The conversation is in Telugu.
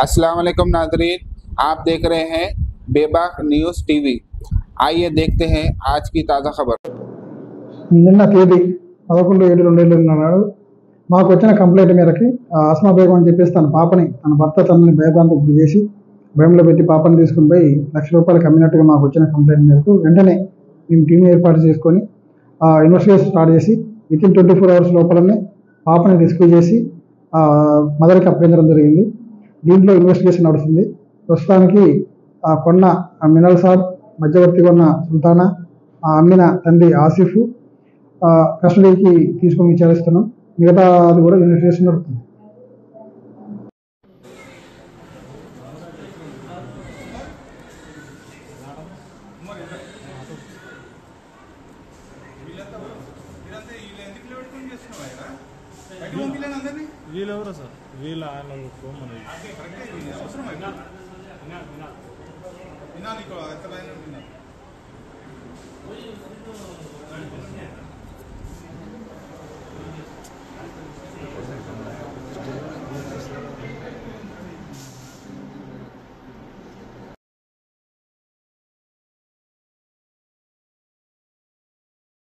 अस्सलाम वालेकुम नाज़रीन, आप देख रहे हैं बेबाक न्यूज़ टीवी। आइए देखते हैं आज की ताज़ा खबर। నిన్న తేదీ 11/7/2020 నాడు మాకు వచ్చిన కంప్లైంట్ మేరకి ఆస్మా బేగం అని చెప్పేసి తన పాపని తన భర్త తనని భయభ్రాంతికి గురి చేసి భయంలో పెట్టి పాపని తీసుకుని పోయి ₹1,00,000 అమ్మినట్టుగా మాకు వచ్చిన కంప్లైంట్ మేరకు వెంటనే మేము టీం ఏర్పాటు చేసుకొని ఇన్వెస్టిగేషన్ స్టార్ట్ చేసి వితిన్ 24 hours లోపలనే పాపని రెస్క్యూ చేసి మదర్కి అప్పగించడం జరిగింది. దీంట్లో ఇన్వెస్టిగేషన్ నడుస్తుంది. ప్రస్తుతానికి కొన్న మినల్ సాబ్, మధ్యవర్తి కొన్న సుల్తానా, అమ్మిన తండ్రి ఆసిఫ్ కస్టడీకి తీసుకొని విచారిస్తున్నాం. మిగతా అది కూడా ఇన్వెస్టిగేషన్ నడుస్తుంది. వీళ్ళెవరు సార్? వీళ్ళ ఆయన